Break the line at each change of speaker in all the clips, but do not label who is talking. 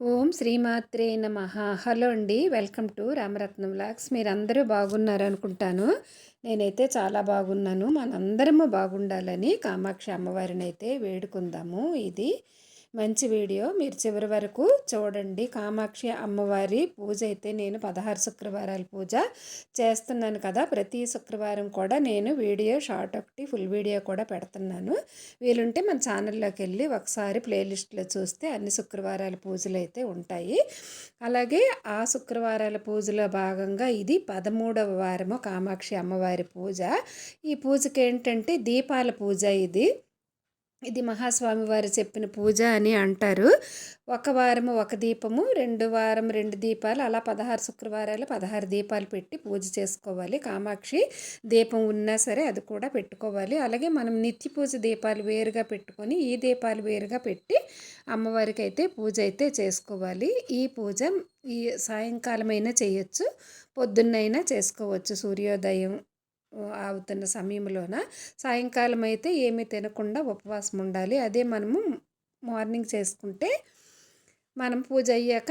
ఓం శ్రీమాత్రే నమః. హలో అండి, వెల్కమ్ టు రామరత్నం వ్లాగ్స్. మీరందరూ బాగున్నారనుకుంటాను. నేనైతే చాలా బాగున్నాను. మనందరము బాగుండాలని కామాక్షి అమ్మవారిని అయితే వేడుకుందాము. ఇది మంచి వీడియో, మీరు చివరి వరకు చూడండి. కామాక్షి అమ్మవారి పూజ అయితే నేను 16 శుక్రవారాల పూజ చేస్తున్నాను కదా. ప్రతి శుక్రవారం కూడా నేను వీడియో షార్ట్ ఒకటి ఫుల్ వీడియో కూడా పెడుతున్నాను. వీలుంటే మన ఛానల్లోకి వెళ్ళి ఒకసారి ప్లేలిస్ట్లో చూస్తే అన్ని శుక్రవారాల పూజలు అయితే ఉంటాయి. అలాగే ఆ శుక్రవారాల పూజలో భాగంగా ఇది 13వ వారము కామాక్షి అమ్మవారి పూజ. ఈ పూజకి ఏంటంటే దీపాల పూజ. ఇది మహాస్వామి వారు చెప్పిన పూజ అని అంటారు. ఒక వారము ఒక దీపము, వారం 2 దీపాలు, అలా 16 శుక్రవారాలు 16 దీపాలు పెట్టి పూజ చేసుకోవాలి. కామాక్షి దీపం ఉన్నా సరే అది కూడా పెట్టుకోవాలి. అలాగే మనం నిత్య పూజ దీపాలు వేరుగా పెట్టుకొని ఈ దీపాలు వేరుగా పెట్టి అమ్మవారికి అయితే పూజ అయితే చేసుకోవాలి. ఈ పూజ ఈ సాయంకాలమైనా చేయొచ్చు, పొద్దున్నైనా చేసుకోవచ్చు. సూర్యోదయం అవుతున్న సమయంలోన సాయంకాలం అయితే ఏమీ తినకుండా ఉపవాసం ఉండాలి. అదే మనము మార్నింగ్ చేసుకుంటే మనం పూజ అయ్యాక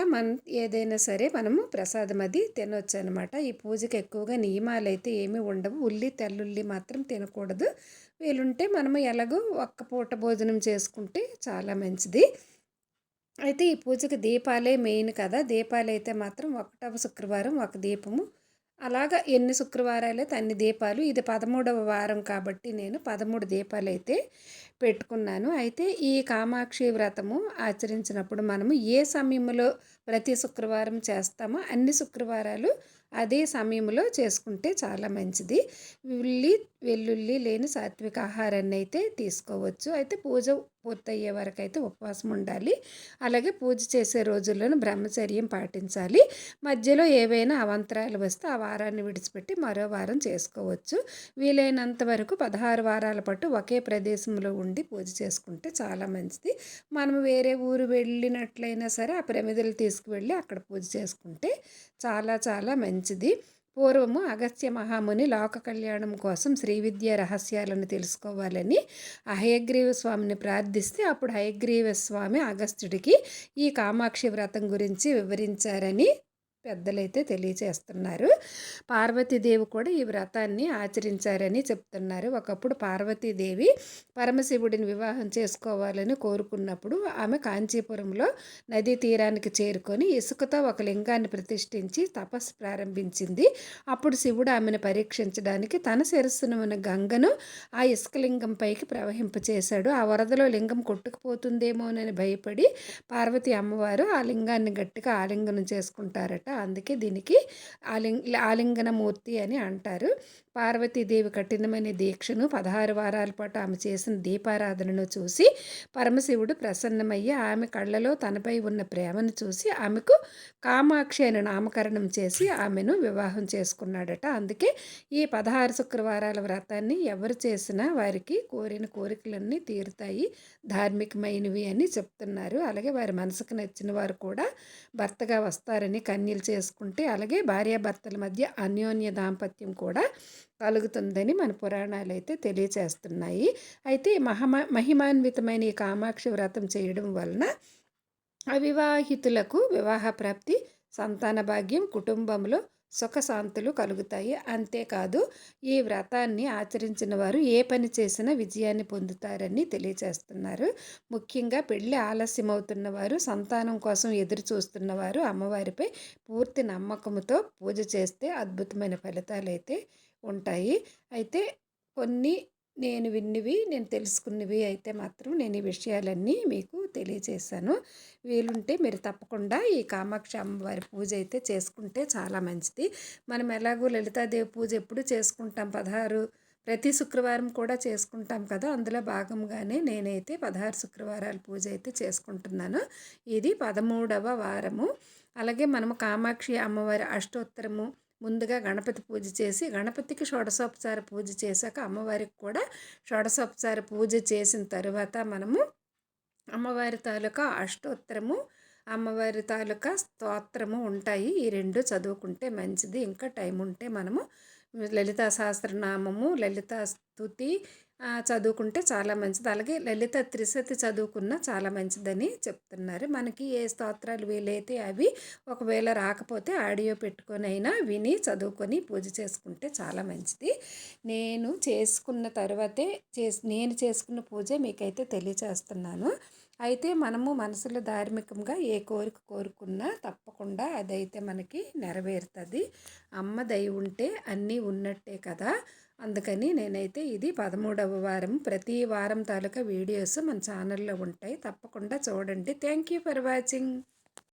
ఏదైనా సరే మనము ప్రసాదం అది తినొచ్చు అనమాట. ఈ పూజకి ఎక్కువగా నియమాలు అయితే ఏమీ ఉండవు. తెల్లుల్లి మాత్రం తినకూడదు. వీలుంటే మనము ఎలాగో ఒక్క పూట భోజనం చేసుకుంటే చాలా మంచిది. అయితే ఈ పూజకి దీపాలే మెయిన్ కదా. దీపాలు అయితే మాత్రం 1వ శుక్రవారం ఒక దీపము, అలాగా ఎన్ని శుక్రవారాలైతే అన్ని దీపాలు. ఇది 13వ వారం కాబట్టి నేను 13 దీపాలు అయితే పెట్టుకున్నాను. అయితే ఈ కామాక్షి వ్రతము ఆచరించినప్పుడు మనము ఏ సమయంలో ప్రతి శుక్రవారం చేస్తామో అన్ని శుక్రవారాలు అదే సమయంలో చేసుకుంటే చాలా మంచిది. వెల్లుల్లి లేని సాత్విక ఆహారాన్ని అయితే తీసుకోవచ్చు. అయితే పూజ పూర్తయ్యే వరకు అయితే ఉపవాసం ఉండాలి. అలాగే పూజ చేసే రోజుల్లోనూ బ్రహ్మచర్యం పాటించాలి. మధ్యలో ఏవైనా అవాంతరాలు వస్తే ఆ వారాన్ని విడిచిపెట్టి మరో వారం చేసుకోవచ్చు. వీలైనంత వరకు 16 వారాల పాటు ఒకే ప్రదేశంలో ఉండి పూజ చేసుకుంటే చాలా మంచిది. మనం వేరే ఊరు వెళ్ళినట్లయినా సరే ఆ ప్రమిదలు తీసుకువెళ్ళి అక్కడ పూజ చేసుకుంటే చాలా చాలా మంచిది. పూర్వము అగస్త్య మహాముని లోక కళ్యాణం కోసం శ్రీ విద్య రహస్యాలను తెలుసుకోవాలని హయగ్రీవ స్వామిని ప్రార్థిస్తే అప్పుడు హయగ్రీవ స్వామి అగస్త్యుడికి ఈ కామాక్షి వ్రతం గురించి వివరించారని పెద్దలైతే తెలియచేస్తున్నారు. పార్వతీదేవి కూడా ఈ వ్రతాన్ని ఆచరించారని చెప్తున్నారు. ఒకప్పుడు పార్వతీదేవి పరమశివుడిని వివాహం చేసుకోవాలని కోరుకున్నప్పుడు ఆమె కాంచీపురంలో నదీ తీరానికి చేరుకొని ఇసుకతో ఒక లింగాన్ని ప్రతిష్ఠించి తపస్సు ప్రారంభించింది. అప్పుడు శివుడు ఆమెను పరీక్షించడానికి తన శిరస్సును ఉన్న గంగను ఆ ఇసుక లింగం పైకి ప్రవహింపచేశాడు. ఆ వరదలో లింగం కొట్టుకుపోతుందేమోనని భయపడి పార్వతీ అమ్మవారు ఆ లింగాన్ని గట్టిగా ఆలింగనం చేసుకుంటారట. అందుకే దీనికి ఆలింగనమూర్తి అని అంటారు. పార్వతీదేవి కఠినమైన దీక్షను 16 వారాల పాటు ఆమె చేసిన దీపారాధనను చూసి పరమశివుడు ప్రసన్నమయ్యి ఆమె కళ్ళలో తనపై ఉన్న ప్రేమను చూసి ఆమెకు కామాక్షి అని నామకరణం చేసి ఆమెను వివాహం చేసుకున్నాడట. అందుకే ఈ 16 శుక్రవారాల వ్రతాన్ని ఎవరు చేసినా వారికి కోరిన కోరికలన్నీ తీరుతాయి, ధార్మికమైనవి అని చెప్తున్నారు. అలాగే వారి మనసుకు నచ్చిన వారు కూడా భర్తగా వస్తారని కన్యలు చేసుకుంటే, అలాగే భార్యాభర్తల మధ్య అన్యోన్య దాంపత్యం కూడా కలుగుతుందని మన పురాణాలు అయితే తెలియచేస్తున్నాయి. అయితే మహిమాన్వితమైన ఈ కామాక్షి వ్రతం చేయడం వలన అవివాహితులకు వివాహ ప్రాప్తి, సంతాన భాగ్యం, కుటుంబంలో సుఖశాంతులు కలుగుతాయి. అంతేకాదు ఈ వ్రతాన్ని ఆచరించిన వారు ఏ పని చేసినా విజయాన్ని పొందుతారని తెలియచేస్తున్నారు. ముఖ్యంగా పెళ్ళి ఆలస్యమవుతున్న వారు, సంతానం కోసం ఎదురు చూస్తున్నవారు అమ్మవారిపై పూర్తి నమ్మకంతో పూజ చేస్తే అద్భుతమైన ఫలితాలు అయితే ఉంటాయి. అయితే కొన్ని నేను తెలుసుకున్నవి అయితే మాత్రం నేను ఈ విషయాలన్నీ మీకు తెలియజేశాను. వీలుంటే మీరు తప్పకుండా ఈ కామాక్షి అమ్మవారి పూజ అయితే చేసుకుంటే చాలా మంచిది. మనం ఎలాగో లలితాదేవి పూజ ఎప్పుడు చేసుకుంటాం, ప్రతి శుక్రవారం కూడా చేసుకుంటాం కదా. అందులో భాగంగానే నేనైతే 16 శుక్రవారాల పూజ అయితే చేసుకుంటున్నాను. ఇది 13వ వారము. అలాగే మనము కామాక్షి అమ్మవారి అష్టోత్తరము ముందుగా గణపతి పూజ చేసి, గణపతికి షోడశోపచార పూజ చేశాక అమ్మవారికి కూడా షోడశోపచార పూజ చేసిన తర్వాత మనము అమ్మవారి తాలూకా అష్టోత్తరము, అమ్మవారి తాలూకా స్తోత్రము ఉంటాయి. ఈ 2 చదువుకుంటే మంచిది. ఇంకా టైం ఉంటే మనము లలితా సహస్రనామము, లలితా స్తుతి, చదువుకుంటే చాలా మంచిది. అలాగే లలిత త్రిశతి చదువుకున్నా చాలా మంచిదని చెప్తున్నారు. మనకి ఏ స్తోత్రాలు వీలైతే అవి ఒకవేళ రాకపోతే ఆడియో పెట్టుకొనైనా విని చదువుకొని పూజ చేసుకుంటే చాలా మంచిది. నేను చేసుకున్న తర్వాతే నేను చేసుకున్న పూజే మీకైతే తెలియచేస్తున్నాను. అయితే మనము మనసులో ధార్మికంగా ఏ కోరిక కోరుకున్నా తప్పకుండా అదైతే మనకి నెరవేరుతుంది. అమ్మ దయ ఉంటే అన్నీ ఉన్నట్టే కదా! అందుకని నేనైతే ఇది 13వ వారం. ప్రతి వారం తాలూకా వీడియోస్ మన ఛానల్లో ఉంటాయి. తప్పకుండా చూడండి. Thank you for watching.